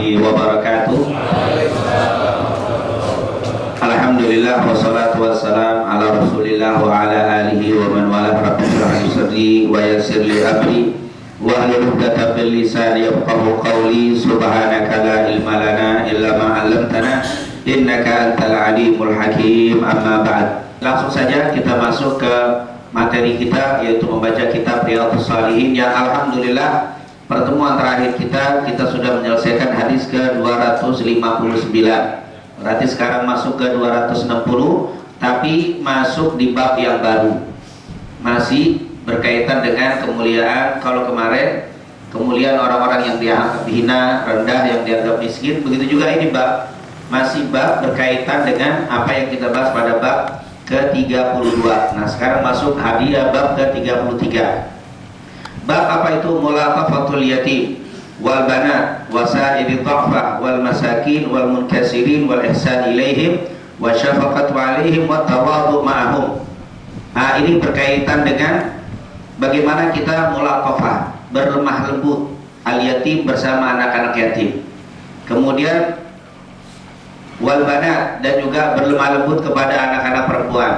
warahmatullahi wabarakatuh. Alhamdulillah wassalatu wassalam ala Rasulillah wa ala alihi wa man wala. Rabbi shrah li sadri wa yassir li amri wa hlul 'uqdatam min lisani yafqahu qawli. Subhanaka la ilma lana illa ma 'allamtana innaka antal alimul hakim. Amma ba'd. Langsung saja kita masuk ke materi kita, yaitu membaca kitab Riyadhus Shalihin yang alhamdulillah pertemuan terakhir kita sudah menyelesaikan hadis ke 259. Berarti sekarang masuk ke 260, tapi masuk di bab yang baru. Masih berkaitan dengan kemuliaan. Kalau kemarin kemuliaan orang-orang yang dianggap hina, rendah, yang dianggap miskin, begitu juga ini bab. Masih bab berkaitan dengan apa yang kita bahas pada bab ke-32. Nah, sekarang masuk hadiah bab ke-33. Bab apa itu? Mulaqafatul yatim wal banat wasairi dha'fa wal masakin wal munkasirin wal ihsan ilaihim wa syafaqatu alaihim wa tawadhu ma'ahum. Nah, ini berkaitan dengan bagaimana kita mulaqafah, berlemah lembut al yatim bersama anak-anak yatim. Kemudian wal banat, dan juga berlemah lembut kepada anak-anak perempuan.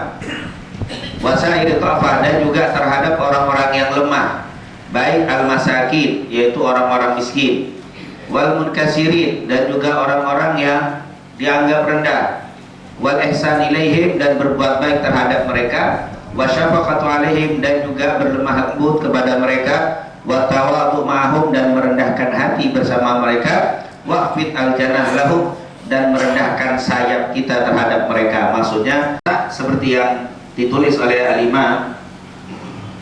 Wasairi dha'fa, dan juga terhadap orang-orang yang lemah, baik al-masakin, yaitu orang-orang miskin, wal munkasirin, dan juga orang-orang yang dianggap rendah, wal ihsan ilaihim, dan berbuat baik terhadap mereka, wa syafaqatu alaihim, dan juga berlemah lembut kepada mereka, wa tawadhu ma'hum, dan merendahkan hati bersama mereka, waqfid al-janah lahum, dan merendahkan sayap kita terhadap mereka. Maksudnya seperti yang ditulis oleh Al-Imam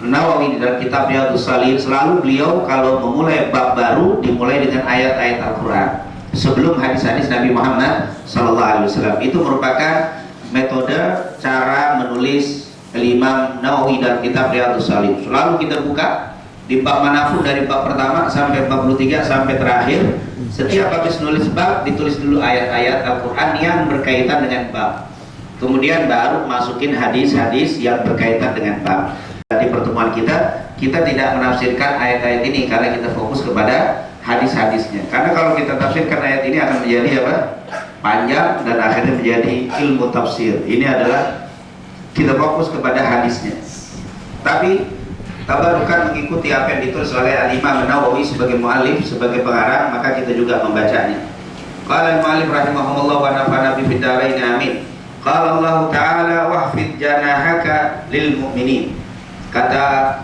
Nawawi di dalam kitab Riyadhus Shalihin, selalu beliau kalau memulai bab baru dimulai dengan ayat-ayat Al-Quran sebelum hadis-hadis Nabi Muhammad SAW. Itu merupakan metode cara menulis Imam Nawawi dalam kitab Riyadhus Shalihin. Selalu kita buka di bab manapun, dari bab pertama sampai bab 43 sampai terakhir. Setiap habis nulis bab ditulis dulu ayat-ayat Al-Quran yang berkaitan dengan bab, kemudian baru masukin hadis-hadis yang berkaitan dengan bab. Di pertemuan kita tidak menafsirkan ayat-ayat ini karena kita fokus kepada hadis-hadisnya. Karena kalau kita tafsirkan ayat ini akan menjadi apa? Panjang dan akhirnya menjadi ilmu tafsir. Ini adalah kita fokus kepada hadisnya. Tapi tabarukan mengikuti apa yang ditulis oleh Al-Imam Nawawi sebagai muallif, sebagai pengarang, maka kita juga membacanya. Qala al-muallif rahimahumullah wa nafa'ana bi fidarain amin. Qala Allah Ta'ala wahfid janahaka lil mu'minin. Kata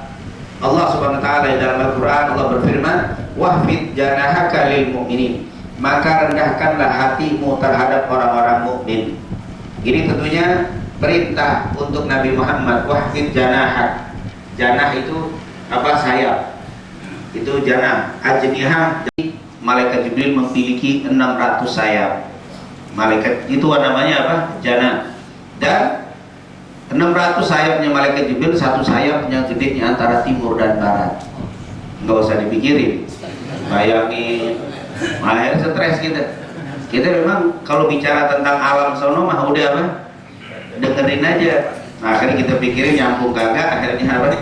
Allah Subhanahu wa taala dalam Al-Qur'an, Allah berfirman, wahfid janahaka lil mu'minin, maka rendahkanlah hatimu terhadap orang-orang mukmin. Ini tentunya perintah untuk Nabi Muhammad. Wahfid janahak, janah itu apa? Sayap. Itu janah. Ajnihah, jadi malaikat Jibril memiliki 600 sayap. Malaikat itu namanya apa? Janah. Dan 600 sayapnya malaikat Jibril, satu sayapnya gedenya antara timur dan barat. Nggak usah dipikirin, bayangin, akhirnya stres kita memang kalau bicara tentang alam sono mah udah apa, dengerin aja. Nah, akhirnya kita pikirin nyambung kagak, akhirnya apa nih?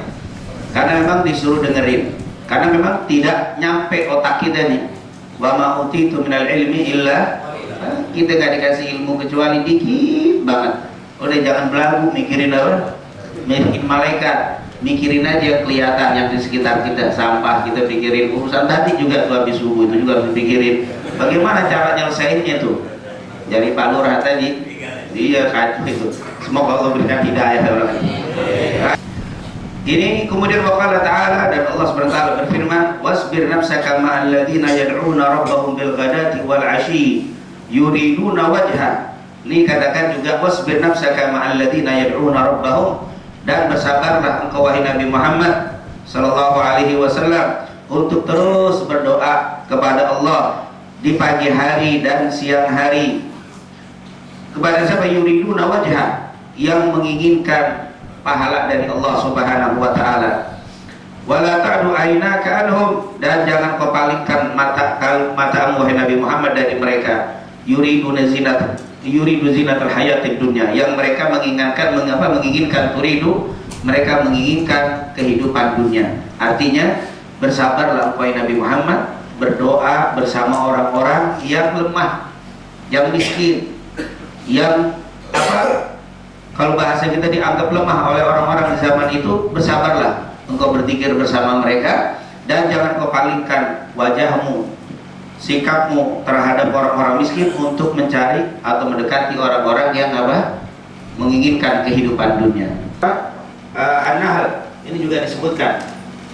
Karena memang disuruh dengerin, karena memang tidak nyampe otak kita nih. Wa ma utitu minal ilmi illa, kita nggak dikasih ilmu kecuali dikit banget. Udah jangan belagu mikirin apa? Mikirin malaikat, mikirin aja kelihatan yang di sekitar kita, sampah kita pikirin, urusan tadi juga tuh habis subuh itu juga harus dipikirin. Bagaimana cara nyelesainnya tuh? Jadi Pak Lurah tadi, iya kacau itu. Semoga Allah berikan hidayah orang ini. Ini kemudian waqala ta'ala, dan Allah SWT berfirman, wasbir nafsaka ma'al ladzina yad'una rabbahum bil ghadati wal 'ashyi yuriduna wajha. Ini katakan juga wasbir nafsaka ma'al ladzina yad'una rabbahum, dan bersabarlah engkau wahai Nabi Muhammad sallallahu alaihi wasallam untuk terus berdoa kepada Allah di pagi hari dan siang hari. Kepada siapa? Yuriduna wajha, yang menginginkan pahala dari Allah Subhanahu wa taala. Wala ta'du aynaka anhum, dan jangan kau palingkan matamu wahai Nabi Muhammad dari mereka. Yuriduna yuridu zinatul hayatid dunya, yang mereka menginginkan turidu, mereka menginginkan kehidupan dunia. Artinya bersabarlah wahai Nabi Muhammad berdoa bersama orang-orang yang lemah, yang miskin, yang kalau bahasa kita dianggap lemah oleh orang-orang di zaman itu. Bersabarlah engkau berzikir bersama mereka, dan jangan kau palingkan wajahmu, sikapmu terhadap orang-orang miskin untuk mencari atau mendekati orang-orang yang menginginkan kehidupan dunia. An-Nahl ini juga disebutkan,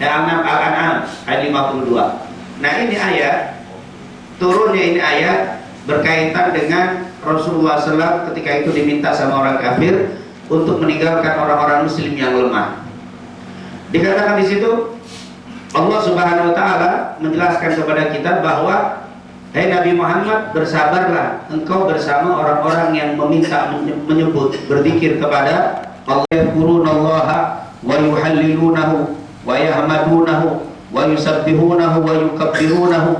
Al-An'am ayat 52. Nah, ini ayat turunnya, ini ayat berkaitan dengan Rasulullah SAW ketika itu diminta sama orang kafir untuk meninggalkan orang-orang muslim yang lemah. Dikatakan di situ Allah Subhanahu wa taala menjelaskan kepada kita bahwa hai Nabi Muhammad, bersabarlah engkau bersama orang-orang yang meminta, menyebut, berzikir kepada Allah. Yadhkurunallaha wa yuhallilunahu wa yahmadunahu wa yusabbihunahu wa yukabbirunahu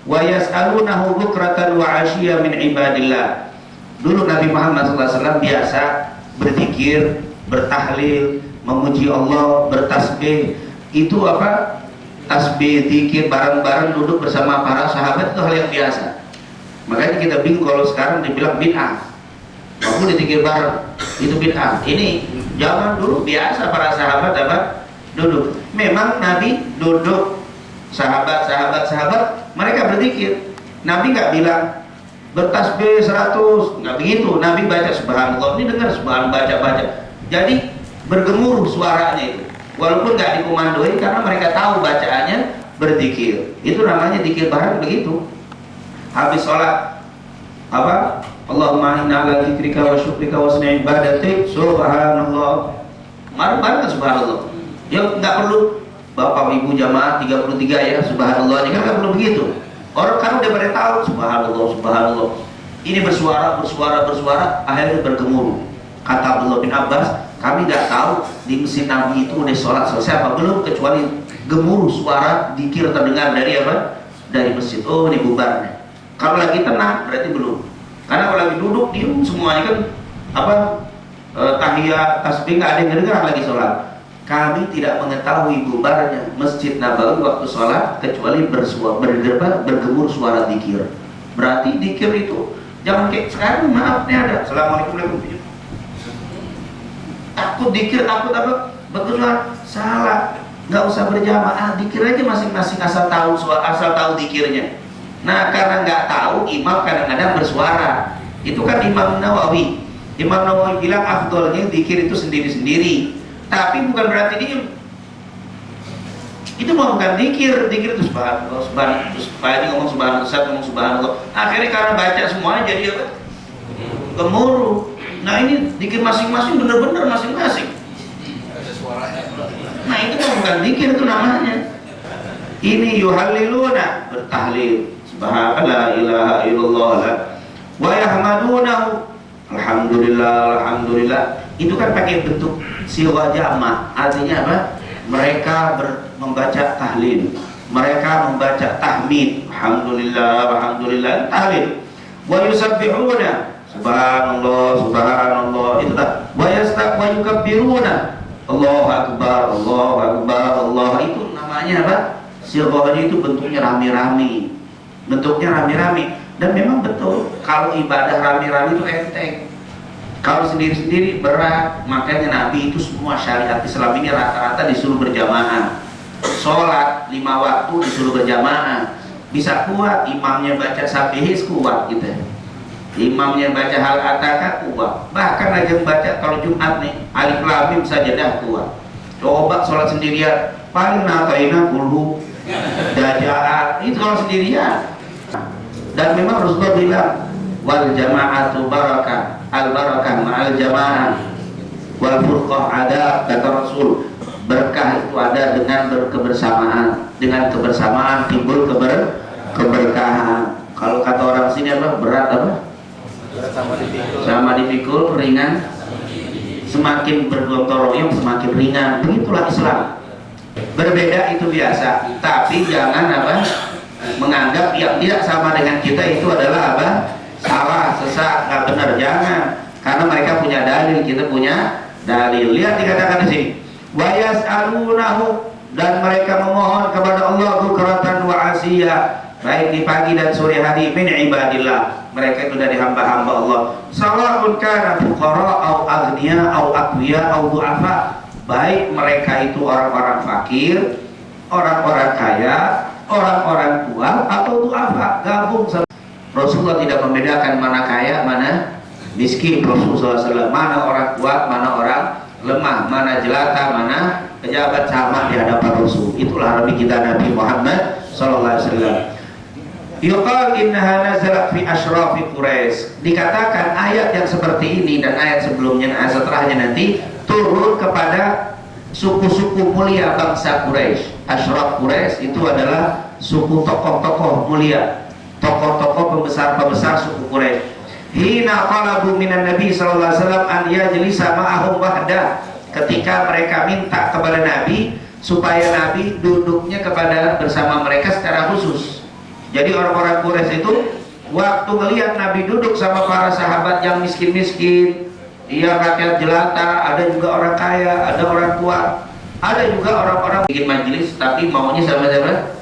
wa yas'alunahu bukratan wa 'ashiyya min ibadillah. Dulu Nabi Muhammad SAW biasa berzikir, bertahlil, memuji Allah, bertasbih. Itu tasbih, zikir bareng-bareng duduk bersama para sahabat itu hal yang biasa. Makanya kita bingung kalau sekarang dibilang bid'ah. Kamu dizikir bareng, itu bid'ah. Ini zaman dulu biasa para sahabat duduk. Memang Nabi duduk, sahabat mereka berzikir. Nabi nggak bilang bertasbih 100, nggak begitu. Nabi baca subhanallah, ini dengar subhanallah, baca. Jadi bergemuruh suaranya itu, walaupun nggak dikomandoi karena mereka tahu bacaannya berzikir. Itu namanya zikir bareng begitu. Habis sholat Allahumma inna ala zikrika wa syukrika wa husni ibadatik subhanallah, bareng subhanallah. Ya nggak perlu bapak ibu jamaah 33 ya subhanallah, ini kan nggak perlu begitu. Orang kan udah pada tahu subhanallah. Ini bersuara, akhirnya bergemuruh. Kata Abdullah bin Abbas, kami nggak tahu di masjid Nabi itu udah sholat selesai apa belum, kecuali gemuruh suara dikir terdengar dari masjid. Oh, ini bubarnya. Kalau lagi tenang berarti belum. Karena kalau lagi duduk diem semuanya kan tahiyat, tasbih, nggak ada yang dengar lagi sholat. Kami tidak mengetahui bubarnya Masjid Nabawi waktu sholat kecuali bergemur suara dikir. Berarti dikir itu jangan kayak sekarang, maaf nih ada assalamualaikum, takut dikir, takut bersuara salah, nggak usah berjamaah, dikir aja masing-masing asal tahu dikirnya. Nah, karena nggak tahu, imam kadang-kadang bersuara. Itu kan Imam Nawawi bilang afdolnya dikir itu sendiri-sendiri. Tapi bukan berarti diem. Itu bukan dikir itu subhanallah, terus Pak ngomong subhanallah, Ustaz ngomong subhanallah. Akhirnya karena baca semuanya jadi gemuruh. Nah, ini dikir masing-masing, bener-bener masing-masing. Nah, itu bukan dikir, itu namanya. Ini yuhalliluna, bertahlil. Subhanallah, la ilaha illallah, wa yahmadunahu, alhamdulillah. Itu kan pakai bentuk siwa jama', artinya apa? Mereka membaca tahlil, mereka membaca tahmid, alhamdulillah, tahlil. Wa yusabbihuna, subhanallah, itu dah. Wa yukabbiruna, Allahu akbar, itu namanya apa? Siwanya itu bentuknya rame-rame. Dan memang betul kalau ibadah rame-rame itu enteng. Kalau sendiri-sendiri berat. Makanya Nabi itu semua syariat Islam ini rata-rata disuruh berjamaah. Sholat 5 waktu disuruh berjamaah. Bisa kuat, imamnya baca sabihis kuat gitu. Imamnya baca hal ataka kuat. Bahkan aja baca kalau Jumat nih alif lam mim sajadah kuat. Coba sholat sendirian, paling nataina kulhu daja'at, itu kalau sendirian. Dan memang Rasulullah bilang wal jama'atu barakah, al barakah ma'al jama'ah, wal furqah ada, kata Rasul, berkah itu ada dengan berkebersamaan. Dengan kebersamaan timbul keberkahan. Kalau kata orang sini apa? Berat apa? Sama dipikul, ringan. Semakin bergotong royong semakin ringan. Begitulah Islam. Berbeda itu biasa, tapi jangan menganggap yang tidak sama dengan kita itu adalah salah, sesat, nggak benar. Jangan, karena mereka punya dalil, kita punya dalil. Lihat dikatakan di sini, wa yas'alunahu, dan mereka memohon kepada Allah bukratan wa asiyah, baik di pagi dan sore hari, min ibadillah, mereka itu dari hamba-hamba Allah. Sawa'un kana fuqara au aghniya au aqwiya au du'afa, baik mereka itu orang-orang fakir, orang-orang kaya, orang-orang tua atau du'afa, gabung sama. Rasulullah tidak membedakan mana kaya, mana miskin. Rasulullah SAW, mana orang kuat, mana orang lemah, mana jelata, mana pejabat, sama di hadapan Rasul. Itulah Nabi kita, Nabi Muhammad SAW. Yuqal innaha nazalat fi ashrafi Quraisy. Dikatakan ayat yang seperti ini dan ayat sebelumnya, ayat setelahnya nanti turun kepada suku-suku mulia bangsa Quraisy. Ashraf Quraisy itu adalah suku tokoh-tokoh mulia, tokoh-tokoh pembesar-pembesar suku Quraisy. Hina qalabu minan Nabi sallallahu alaihi wasallam an yajlisa ma'ahum wahda, ketika mereka minta kepada Nabi supaya Nabi duduknya bersama mereka secara khusus. Jadi orang-orang Quraisy itu waktu melihat Nabi duduk sama para sahabat yang miskin-miskin, dia rakyat jelata, ada juga orang kaya, ada orang tua, ada juga orang-orang bikin majelis tapi maunya sama siapa?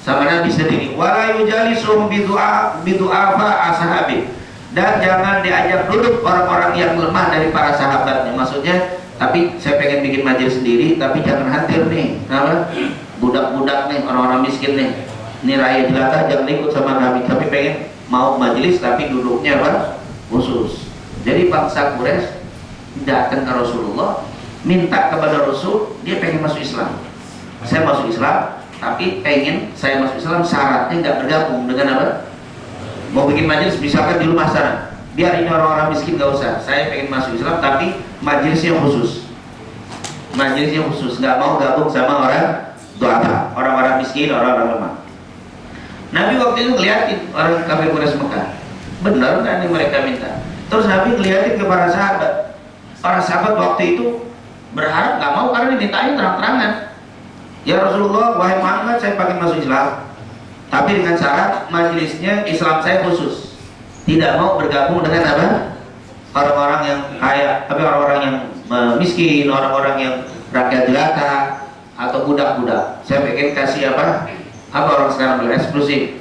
Sama Nabi sendiri. Wala yujalisuhum bidu'afa ashabi, dan jangan diajak duduk orang-orang yang lemah dari para sahabatnya. Maksudnya, tapi saya pengen bikin majelis sendiri, tapi jangan hadir nih, apa? Budak-budak nih, orang-orang miskin nih, ini rakyat jelata, jangan ikut sama Nabi, tapi pengen mau majelis tapi duduknya apa? Khusus. Jadi bangsa Quraisy datang ke Rasulullah, minta kepada Rasul, dia pengen masuk Islam. Saya masuk Islam, tapi pengen saya masuk Islam syaratnya nggak bergabung dengan apa? Mau bikin majelis misalkan di rumah sana, biar ini orang-orang miskin nggak usah. Saya pengen masuk Islam tapi majelisnya khusus. Majelisnya khusus, nggak mau gabung sama orang duafa, orang-orang miskin, orang-orang lemah. Nabi waktu itu ngeliatin orang kafir Quraisy Mekah, benar nggak nih mereka minta? Terus Nabi ngeliatin ke para sahabat. Para sahabat waktu itu berharap nggak mau karena dimintanya terang-terangan. Ya Rasulullah, wahai Muhammad, saya pengen masuk Islam, tapi dengan syarat majelisnya Islam saya khusus, tidak mau bergabung dengan apa? Orang-orang yang kaya, tapi orang-orang yang miskin, orang-orang yang rakyat jelata atau budak-budak. Saya pengen kasih apa? Apa orang sekarang bilang eksklusif,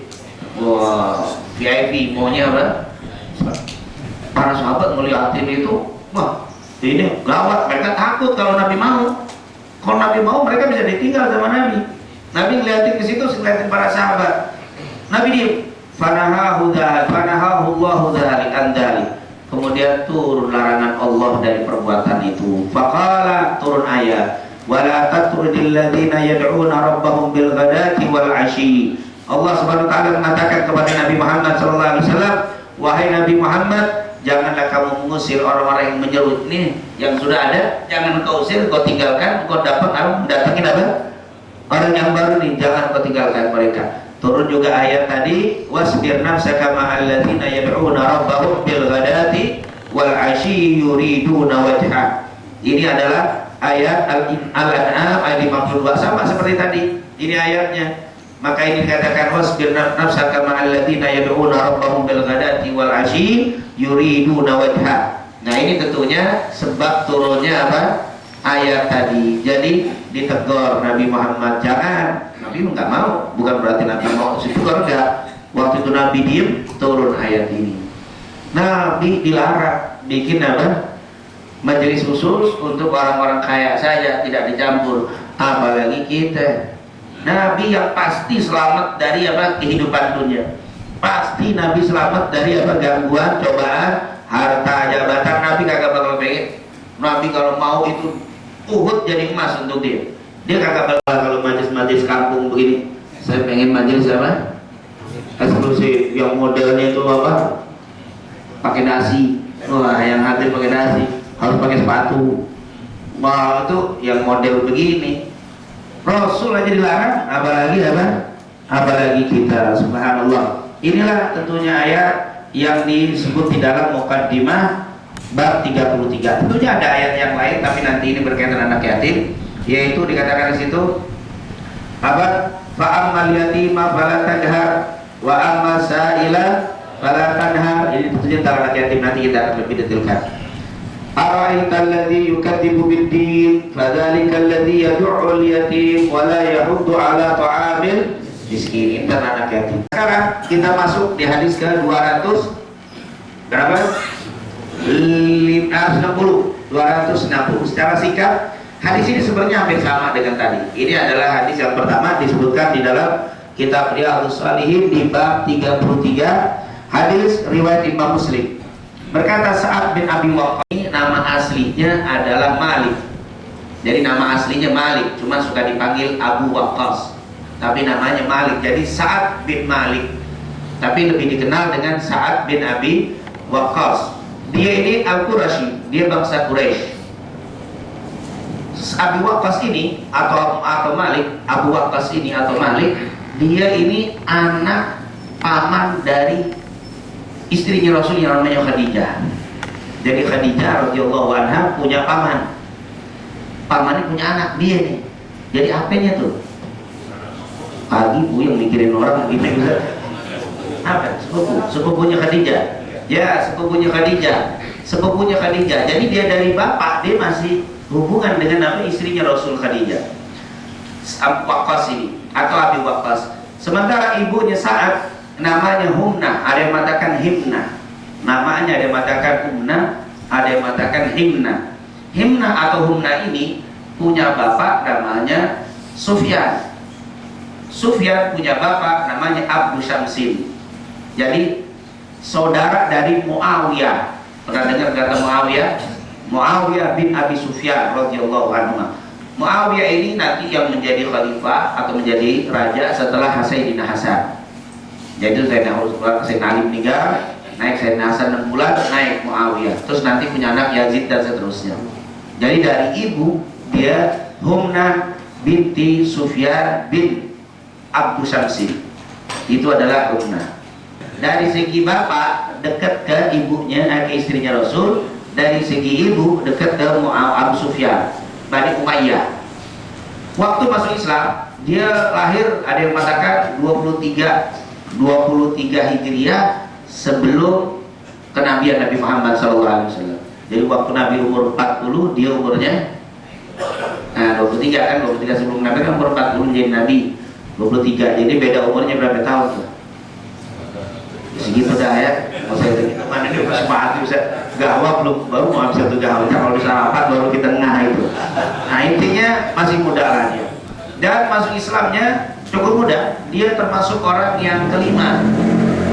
wah VIP, maunya apa? Para sahabat melihatin itu, wah ini gawat, mereka takut kalau Nabi mau. Kalau Nabi mau, mereka bisa ditinggal sama Nabi. Nabi ngeliatin ke situ, ngeliatin para sahabat. Nabi diem. Fanahahu Allahu dzalik an dzalik. Kemudian turun larangan Allah dari perbuatan itu. Faqala, turun ayat. Wala tatrudil ladzina yad'una rabbahum bil ghadati wal 'ashyi. Allah Subhanahu wa taala mengatakan kepada Nabi Muhammad sallallahu alaihi wasallam, wahai Nabi Muhammad, janganlah kamu mengusir orang-orang yang menyeru ini yang sudah ada, jangan kau usir, kau tinggalkan, kau datangin apa? Orang yang baru nih, jangan kau tinggalkan mereka. Turun juga ayat tadi, wasbir nafsaka ma'al ladzina yad'una rabbahum bil ghadati wal 'ashyi yuriduna wajha. Ini adalah ayat Al-An'am ayat 52, sama seperti tadi. Ini ayatnya. Maka ini dikatakan wasbir nafsaka ma'al ladzina yad'una rabbahum bil ghadati wal 'ashyi yuriduna wajha. Nah, ini tentunya sebab turunnya apa? Ayat tadi. Jadi ditegur Nabi Muhammad, jangan. Nabi nggak mau, bukan berarti Nabi mau situ enggak. Waktu itu Nabi diem, turun ayat ini. Nabi dilarang bikin apa? Majelis khusus untuk orang-orang kaya saja, tidak dicampur. Apalagi kita. Nabi yang pasti selamat dari apa? Kehidupan dunia. Pasti Nabi selamat dari apa? Gangguan, cobaan, harta, jabatan. Nabi kagak bakal pengen. Nabi kalau mau itu Uhud jadi emas untuk dia. Dia kagak bakal kalau majelis kampung begini. Saya pengen majelis apa? Eksklusif, yang modelnya itu apa? Pakai dasi. Wah, yang hadir pakai dasi, harus pakai sepatu. Wah, itu yang model begini. Rasul aja dilarang, apalagi apa? Apalagi kita, subhanallah. Inilah tentunya ayat yang disebut di dalam Muqaddimah bab 33. Tentunya ada ayat yang lain, tapi nanti ini berkaitan anak yatim, yaitu dikatakan di situ apa? Fa ammal yatima fala tadhar wa amma sa'ila fala tanhar. Ini tentunya tentang anak yatim, nanti kita akan lebih detailkan. Ara'aita alladhi yukadzibu bid-din fadzalika alladhi yad'u al-yatim wa la yahuddu 'ala ta'amil miskin, intan anak yatim. Sekarang kita masuk di hadis ke 200 berapa? 260. Secara singkat, hadis ini sebenarnya hampir sama dengan tadi. Ini adalah hadis yang pertama disebutkan di dalam kitab Riyadhus Shalihin di bab 33, hadis riwayat Imam Muslim. Berkata Sa'ad bin Abi Waqqas, ini nama aslinya adalah Malik. Jadi nama aslinya Malik, cuma suka dipanggil Abu Waqqas, tapi namanya Malik. Jadi Sa'ad bin Malik, tapi lebih dikenal dengan Sa'ad bin Abi Waqqas. Dia ini Al-Qurashi, dia bangsa Quraisy. Abu Waqqas ini atau Malik, Abu Waqqas ini atau Malik, dia ini anak paman dari istrinya Rasul yang namanya Khadijah. Jadi Khadijah radhiyallahu anha punya paman. Pamannya punya anak dia nih. Jadi apanya tuh? Pagi bu yang mikirin orang gitu bisa. Apa? Sepupunya Khadijah. Ya, sepupunya Khadijah. Sepupunya Khadijah. Jadi dia dari bapak dia masih hubungan dengan apa istrinya Rasul Khadijah. Abu Waqqas ini atau Abi Waqqas. Sementara ibunya Sa'ad namanya Humnah, ada yang mengatakan Himnah. Namanya ada yang mengatakan Humnah, ada yang mengatakan Himnah. Himnah atau Humnah ini punya bapak namanya Sufyan. Sufyan punya bapak namanya Abu Syamsin. Jadi saudara dari Muawiyah. Pernah dengar kata Muawiyah? Muawiyah bin Abi Sufyan radhiyallahu anhu. Muawiyah ini nanti yang menjadi khalifah atau menjadi raja setelah Sayyidina Hasan. Jadi Sayyidina Ali meninggal, naik Sayyidina Hasan 6 bulan, naik Muawiyah. Terus nanti punya anak Yazid dan seterusnya. Jadi dari ibu dia Humnah binti Sufyan bin Abu Syamsi. Itu adalah Humnah. Dari segi bapak dekat ke ibunya, ke istrinya Rasul. Dari segi ibu dekat ke Abu Sufyan, Bani Umayyah. Waktu masuk Islam, dia lahir ada yang mengatakan 23 Hijriah sebelum kenabian Nabi Muhammad SAW. Jadi waktu Nabi umur 40, dia umurnya 23 kan, 23 sebelum Nabi kan umur 40 jadi Nabi 23. Jadi beda umurnya berapa tahun tuh? Segitu dah ya. Mau saya gitu mana dia masih mati bisa gawat belum baru mau habis satu gawat. Kalau bisa rapat baru kita ngah itu. Nah intinya masih muda lah dia. Dan masuk Islamnya cukup muda. Dia termasuk orang yang kelima.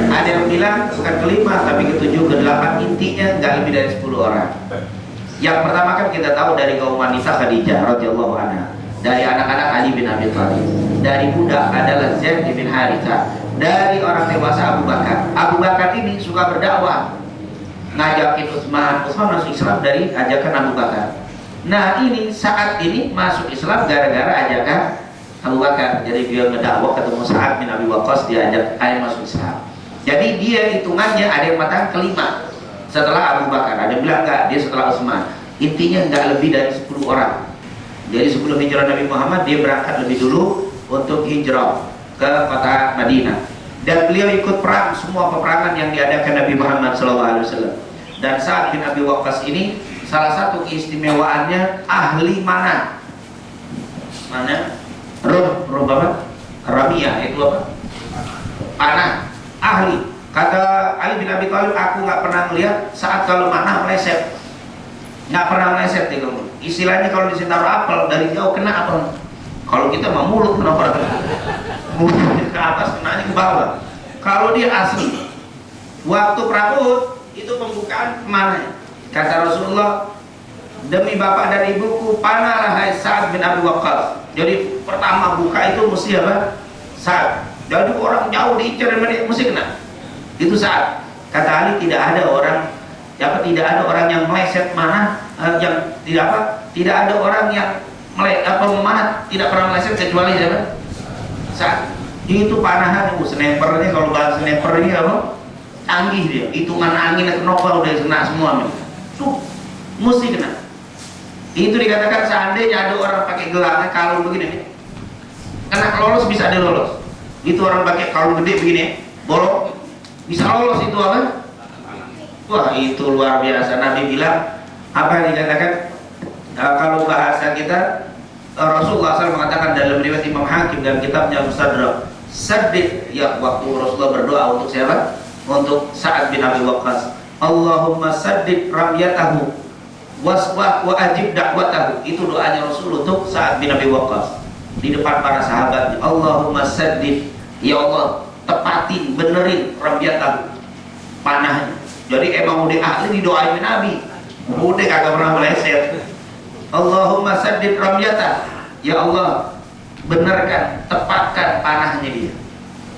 Ada yang bilang bukan kelima tapi ketujuh, ke-8, intinya nggak lebih dari 10 orang. Yang pertama kan kita tahu dari kaum wanita Khadijah radhiyallahu anha, dari anak-anak Ali bin Abi Thalib, dari budak adalah Zaid bin Harithah, dari orang dewasa Abu Bakar. Abu Bakar ini suka berdakwah, ngajakin Utsman masuk Islam dari ajakan Abu Bakar. Nah ini saat ini masuk Islam gara-gara ajakan Abu Bakar. Jadi dia ngedakwah ketemu Sa'ad bin Abi Waqqas, diajak ayo masuk Islam. Jadi dia hitungannya ada yang mengatakan kelima setelah Abu Bakar, ada yang bilang enggak, dia setelah Utsman. Intinya enggak lebih dari 10 orang. Jadi sebelum hijrah Nabi Muhammad dia berangkat lebih dulu untuk hijrah ke kota Madinah. Dan beliau ikut perang semua peperangan yang diadakan Nabi Muhammad SAW. Dan Sa'ad bin Abi Waqqas ini salah satu keistimewaannya ahli mana? Roh apa? Ramiyah itu apa? Panah. Ahli. Kata Ali bin Abi Thalib, aku nggak pernah melihat saat kalau mana meleset, nggak pernah meleset itu. Istilahnya kalau ditaruh apel dari jauh kena apel. Kalau kita mau mulut kenapa? Mulutnya ke atas, kenanya ke bawah. Kalau dia asli, waktu perang Uhud itu pembukaan kemana? Kata Rasulullah, demi bapak dan ibuku, panahlah hai Sa'ad bin Abi Waqqas. Jadi pertama buka itu mesti apa? Sa'ad. Jadi orang jauh diincar dan mesti kena. Itu Sa'ad. Kata Ali tidak ada orang tidak ada orang yang meleset mana yang tidak ada orang yang memanah tidak pernah meleset kecuali siapa? Sa'ad. Itu panahan snipernya, kalau bahas sniper ini apa? Canggih dia. Hitungan angin atau nopal udah kena semua. Mesti kena. Itu dikatakan seandainya ada orang pakai gelang kalau begini kena lolos bisa ada lolos. Itu orang pakai kalung gede begini, bolong, bisa lolos itu apa? Wah itu luar biasa. Nabi bilang apa yang dikatakan kalau bahasa kita Rasulullah SAW mengatakan dalam riwayat Imam Hakim dan kitabnya Mustadrak, saddid, ya waktu Rasulullah berdoa untuk siapa? Untuk Sa'ad bin Abi Waqqas. Allahumma saddid ramyatahu wasbah wa ajib da'watahu. Itu doanya Rasul untuk Sa'ad bin Abi Waqqas di depan para sahabatnya. Allahumma saddid, ya Allah tepatin, benerin ramyatahu, panahnya. Jadi emang udah ahli didoain Nabi, udah kagak pernah meleset. Allahumma saddid ramyatah, ya Allah benarkan, tepatkan panahnya dia.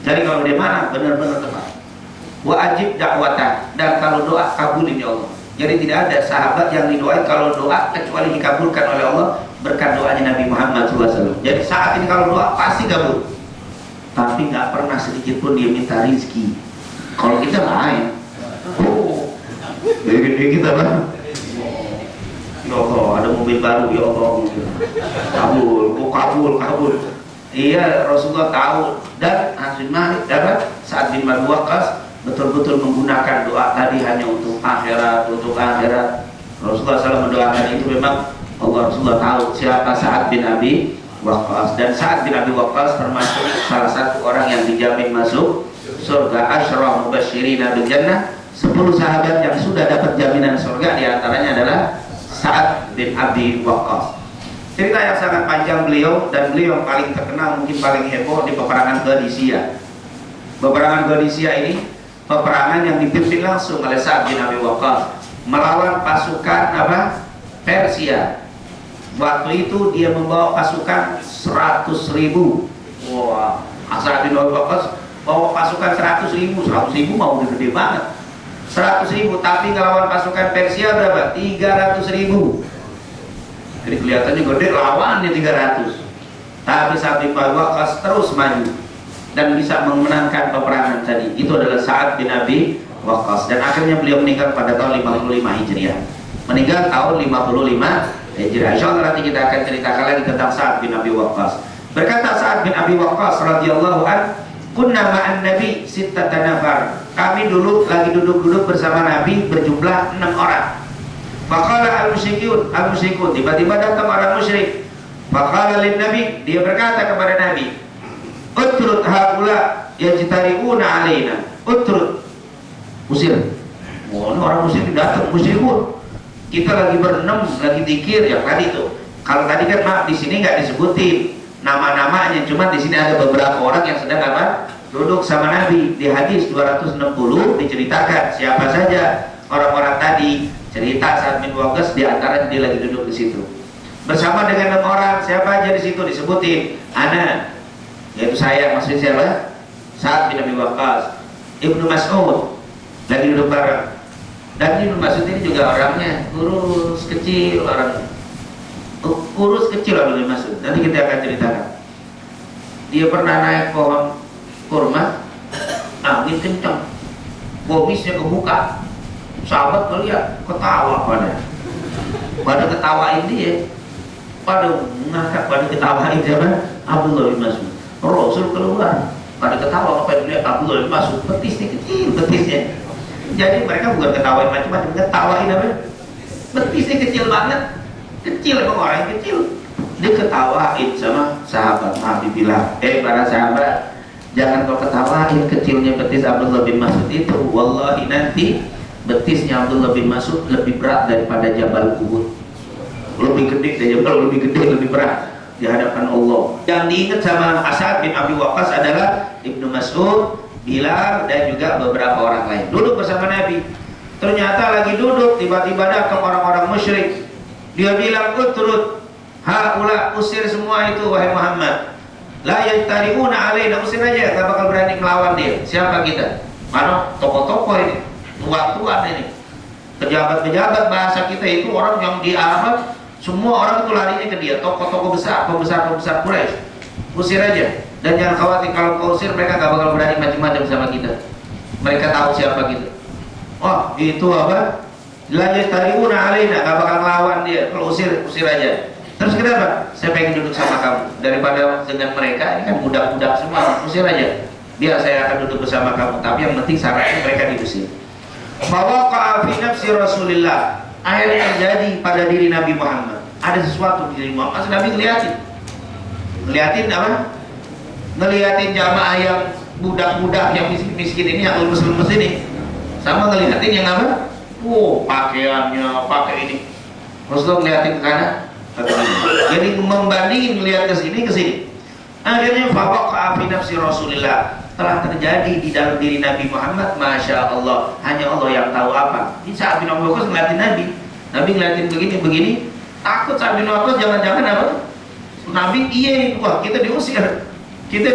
Jadi kalau dia mana benar-benar tepat. Wa ajib da'watah, dan kalau doa kabulin ya Allah. Jadi tidak ada sahabat yang didoain kalau doa kecuali dikabulkan oleh Allah berkat doanya Nabi Muhammad SAW. Jadi saat ini kalau doa pasti kabul. Tapi nggak pernah sedikit pun dia minta rizki. Kalau kita lain, gede kita bang. Ya Allah, ada mobil baru, ya Allah, kabul. Iya, Rasulullah tahu. Dan Anas bin Malik dapat Sa'ad bin Abi Waqqas betul-betul menggunakan doa tadi hanya untuk akhirat. Rasulullah SAW mendoakan itu memang Rasulullah tahu siapa Sa'ad bin Abi Waqqas. Dan Sa'ad bin Abi Waqqas termasuk salah satu orang yang dijamin masuk surga. Asyra mubasysyirina bil jannah, 10 sahabat yang sudah dapat jaminan surga, diantaranya adalah Sa'ad bin Abi Waqqas. Cerita yang sangat panjang beliau, dan beliau yang paling terkenal, mungkin paling heboh di peperangan Qadisiyah. Peperangan Qadisiyah ini peperangan yang dipimpin langsung oleh Sa'ad bin Abi Waqqas melawan pasukan Persia. Waktu itu dia membawa pasukan 100.000. Wah, Sa'ad bin Abi Waqqas bawa pasukan 100.000 mau gede banget. 100.000, tapi ngelawan pasukan Persia berapa? 300.000. Jadi kelihatannya gede, lawannya 300. Tapi Sa'ad bin Abi Waqqas terus maju dan bisa memenangkan peperangan tadi. Itu adalah Sa'ad bin Abi Waqqas. Dan akhirnya beliau meninggal pada tahun 55 Hijriah. Meninggal tahun 55 Hijriah. Insyaallah nanti kita akan ceritakan lagi tentang Sa'ad bin Abi Waqqas. Berkata Sa'ad bin Abi Waqqas radhiyallahu an, kunna ma'an Nabi sittata nafar. Kami dulu lagi duduk-duduk bersama Nabi berjumlah 6 orang. Faqala al-musyrikun, tiba-tiba datang orang musyrik. Faqala lin Nabi, dia berkata kepada Nabi, utrud haula yajtari'una alaina. Utrud, usir. Oh, ini orang musyrik datang, musyrikun. Kita lagi berenam, lagi zikir ya tadi itu. Kalau tadi kan maaf di sini nggak disebutin nama-namanya, cuma di sini ada beberapa orang yang sedang duduk sama Nabi. Di hadis 260 diceritakan siapa saja orang-orang tadi. Cerita Sa'ad bin Waqqas di antara dia lagi duduk di situ bersama dengan 6 orang. Siapa aja di situ disebutin? Ana, yaitu saya, maksudnya siapa? Sa'ad bin Abi Waqqas. Ibnu Mas'ud lagi duduk bareng. Dan Ibnu Mas'ud ini juga orangnya kurus kecil, orang Ibnu Mas'ud. Nanti kita akan ceritakan. Dia pernah naik pohon kurma, angin kencang, bomisnya kebuka. Sahabat melihat, ketawa pada ketawain dia, pada ngakak, pada ketawain siapa? Abdullah bin Mas'ud. Rasul keluar, pada ketawa. Apa yang dilihat Abdullah bin Mas'ud? Betisnya kecil, betisnya. Jadi mereka bukan ketawain macam-macam, ketawain apa? Betisnya kecil banget, kecil, emang orang yang kecil. Dia ketawain sama sahabat. Nabi bilang, para sahabat, jangan kau ketawain kecilnya betis Abdullah bin Mas'ud itu. Wallahi nanti betisnya Abdullah bin Mas'ud lebih berat daripada Jabal Uhud. Lebih gede dari Jabal, lebih gede, lebih berat di hadapan Allah. Yang diingat sama Sa'ad bin Abi Waqqas adalah Ibnu Mas'ud, Bilal, dan juga beberapa orang lain. Duduk bersama Nabi. Ternyata lagi duduk, tiba-tiba datang orang-orang musyrik. Dia bilang, utrud haula, usir semua itu wahai Muhammad. La yajtari'una alaina, usir aja, gak bakal berani melawan dia. Siapa kita? Mana tokoh-tokoh ini, tuan-tuan ini, pejabat-pejabat, bahasa kita itu orang yang di Arab, semua orang itu larinya ke dia. Tokoh-tokoh besar, pembesar-pembesar Quraisy, usir aja. Dan jangan khawatir, kalau kau usir mereka gak bakal berani macam-macam sama kita. Mereka tahu siapa kita. Oh itu apa? La yajtari'una alaina, gak bakal melawan dia. Kalau usir, usir aja. Terus kenapa? Saya pengen duduk sama kamu daripada dengan mereka. Ini kan budak-budak semua, usir aja. Biar saya akan duduk bersama kamu. Tapi yang penting syaratnya mereka diusir. Fawaqa'a fi nafsi Rasulillah, akhirnya terjadi pada diri Nabi Muhammad. Ada sesuatu di diri Muhammad. Nabi ngeliatin apa? ngeliatin jamaah yang budak-budak yang miskin ini, yang lemes-lemes ini, sama ngeliatin yang apa? Pakaiannya pakai ini. Rasulullah ngeliatin ke kanan, jadi membandingin, ngeliat ke sini ke sini. Akhirnya faqa'a fi nafsi Rasulillah, telah terjadi di dalam diri Nabi Muhammad, Masya Allah, hanya Allah yang tahu apa. Ini Sa'ad bin Abi Waqqas ngeliatin Nabi ngeliatin begini, takut Sa'ad bin Abi Waqqas jangan-jangan apa? Nabi wah kita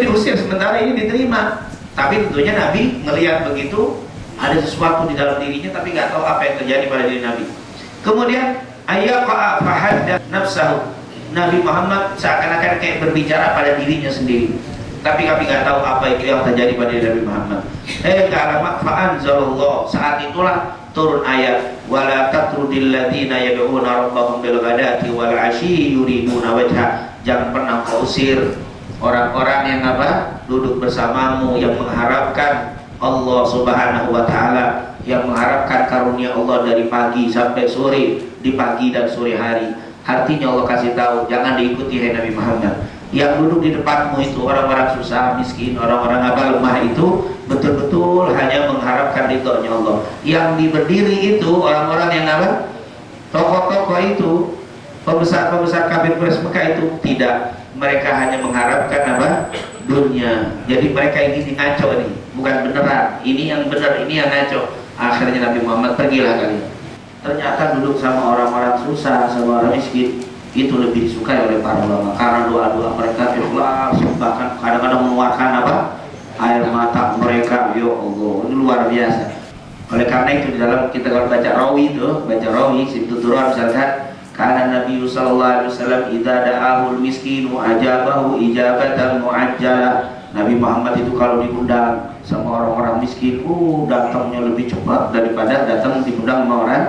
diusir sementara ini diterima. Tapi tentunya Nabi ngelihat begitu, ada sesuatu di dalam dirinya tapi nggak tahu apa yang terjadi pada diri Nabi. Kemudian ayyaqa fahadda nafsahu, Nabi Muhammad seakan-akan kayak berbicara pada dirinya sendiri, tapi kami nggak tahu apa itu yang terjadi pada diri Nabi Muhammad. Ka'alamat fa'anzalallah, saat itulah turun ayat, wala tatrudil ladzina yad'una rabbahum bil ghadati wal 'ashyi yuriduna wajha, jangan pernah kau usir orang-orang yang apa? Duduk bersamamu, yang mengharapkan Allah Subhanahu wa taala, yang mengharapkan karunia Allah dari pagi sampai sore, di pagi dan sore hari. Artinya Allah kasih tahu, jangan diikuti hai Nabi Muhammad. Yang duduk di depanmu itu orang-orang susah, miskin, orang-orang apa lemah itu betul-betul hanya mengharapkan ridhonya Allah. Yang berdiri itu orang-orang yang apa? Tokoh-tokoh itu, pembesar-pembesar kafir Quraisy Mekah itu tidak, mereka hanya mengharapkan apa? Dunia. Jadi mereka ini ngaco nih, bukan beneran. Ini yang benar, ini yang ngaco. Akhirnya Nabi Muhammad, pergilah kalian. Ternyata duduk sama orang-orang susah, sama orang miskin, itu lebih disukai oleh para ulama karena doa-doa mereka ikhlas, bahkan kadang-kadang mengeluarkan apa? Air mata mereka. Ya Allah, ini luar biasa. Oleh karena itu di dalam kita kalau baca rawi Sibtuturah misalkan, karena Nabi sallallahu alaihi wasallam idza da'ahul miskinu ajabahu ijabatan muajjalah. Nabi Muhammad itu kalau diundang sama orang-orang miskin, datangnya lebih cepat daripada datang diundang sama orang.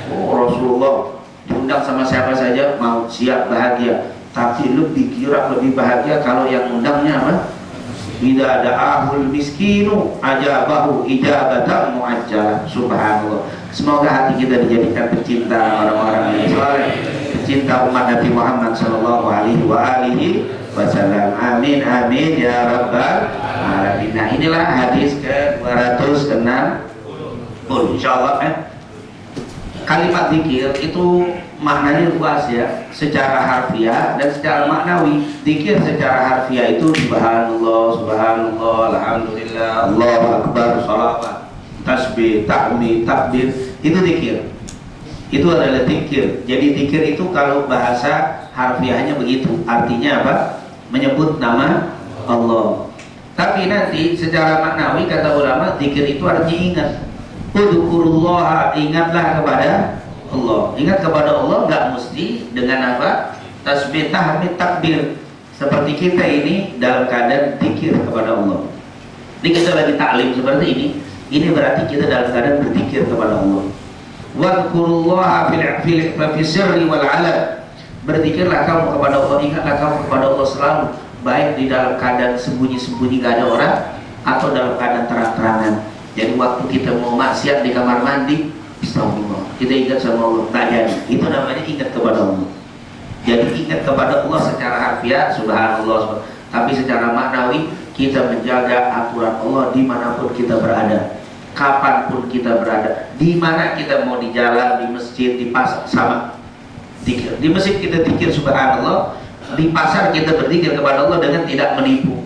Rasulullah diundang sama siapa saja mau, siap, bahagia. Tapi lebih kira lebih bahagia kalau yang undangnya apa? Idza da'ahul miskinu ajabahu ijabatan muajjalah. Subhanallah. Semoga hati kita dijadikan pecinta orang-orang yang saleh, pecinta umat Nabi Muhammad sallallahu alaihi wasallam. Amin amin ya rabbal alamin. Nah, inilah hadis ke-260 insyaallah. Kalimat zikir itu maknanya luas ya, secara harfiah dan secara maknawi. Zikir secara harfiah itu subhanallah, subhanallah, alhamdulillah, Allahu akbar, shalawat, tasbih, tahmid, takbir, itu zikir. Itu adalah zikir. Jadi zikir itu kalau bahasa harfiahnya begitu, artinya apa? Menyebut nama Allah. Tapi nanti secara maknawi kata ulama, zikir itu artinya ingat. Udzukurullah, ingatlah kepada Allah. Ingat kepada Allah nggak mesti dengan apa? Tasbih, tahmid, takbir. Seperti kita ini dalam keadaan zikir kepada Allah. Ini kita lagi taklim seperti ini berarti kita dalam keadaan berzikir kepada Allah. Wadzukurullaha fil sirri wal 'alan. Berzikirlah kamu kepada Allah, ingatlah kamu kepada Allah selalu, baik di dalam keadaan sembunyi-sembunyi gak ada orang atau dalam keadaan terang-terangan. Jadi waktu kita mau maksiat di kamar mandi, astagfirullah, kita ingat sama Allah, tak jadi. Itu namanya ingat kepada Allah. Jadi ingat kepada Allah secara harfiah, subhanallah. Tapi secara maknawi, kita menjaga aturan Allah dimanapun kita berada, kapanpun kita berada, di mana kita mau, di jalan, di masjid, di pasar, sama zikir. Di masjid kita zikir subhanallah, di pasar kita berzikir kepada Allah dengan tidak menipu,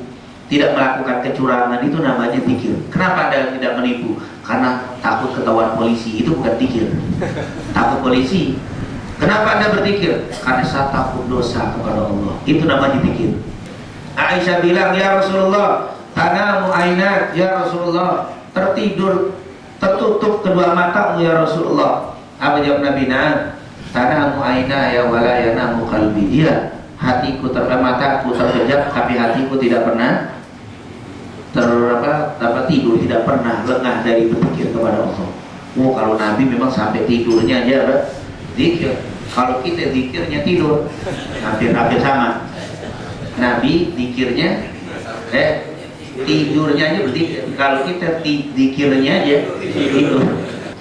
tidak melakukan kecurangan, itu namanya zikir. Kenapa Anda tidak menipu? Karena takut ketahuan polisi, itu bukan zikir. Takut polisi. Kenapa Anda berzikir? Karena saya takut dosa kepada Allah, itu namanya zikir. Aisyah bilang, ya Rasulullah, tanamu ainat, ya Rasulullah, tertutup kedua matamu ya Rasulullah. Apa jawab Nabi? Nah, tanamu ainat ya wala yanamu qalbi. Iya, hatiku mataku terpejam, tapi hatiku tidak pernah tidur, tidak pernah lengah dari berpikir kepada Allah. Kalau Nabi memang sampai tidurnya aja zikir. Kalau kita zikirnya tidur, hampir sama. Nabi zikirnya tidurnya aja berzikir. Kalau kita zikirnya aja tidur.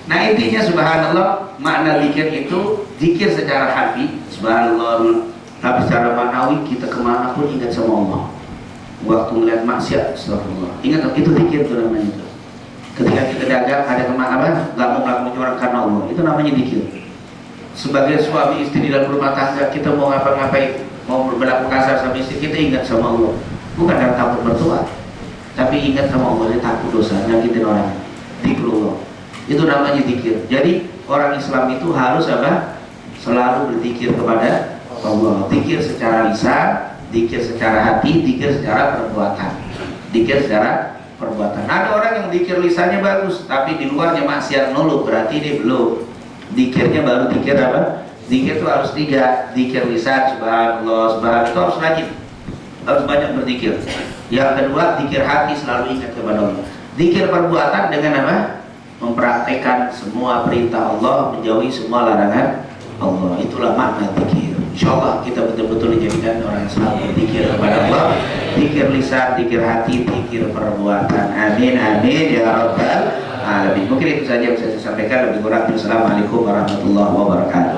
Nah, intinya subhanallah, makna zikir itu zikir secara harfi subhanallah, tapi secara maknawi kita kemana pun ingat sama Allah. waktu melihat maksiat, astagfirullah. Ingat itu zikir itu namanya itu. Ketika kita dagang ada kemana nggak mau melakukan curang karena Allah, itu namanya zikir. Sebagai suami istri di dalam rumah tangga, kita mau ngapa-ngapain, mau berlaku kasar sama istri, kita ingat sama Allah. Bukan karena takut bertuah, tapi ingat sama Allah, dia takut dosa, nyakitin orang. Zikrullah, itu namanya zikir. Jadi orang Islam itu harus apa? Selalu berzikir kepada Allah. Zikir secara lisan, zikir secara hati, zikir secara perbuatan. Zikir secara perbuatan. Ada orang yang zikir lisannya bagus, tapi di luarnya maksiat noluk, berarti dia belum. Zikirnya baru zikir apa? Zikir itu harus 3. Zikir lisan, subhanallah, subhanallah, itu harus rajin, harus banyak berzikir. Yang kedua, zikir hati, selalu ingat kepada Allah. Zikir perbuatan dengan apa? Mempraktekkan semua perintah Allah, menjauhi semua larangan Allah. Itulah makna zikir. Insyaallah kita betul-betul dijadikan orang yang selalu berzikir kepada Allah. Zikir lisan, zikir hati, zikir perbuatan. Amin, amin ya rabbal alamin. Mungkin itu saja yang bisa saya sampaikan. Lebih kurang, assalamualaikum warahmatullahi wabarakatuh.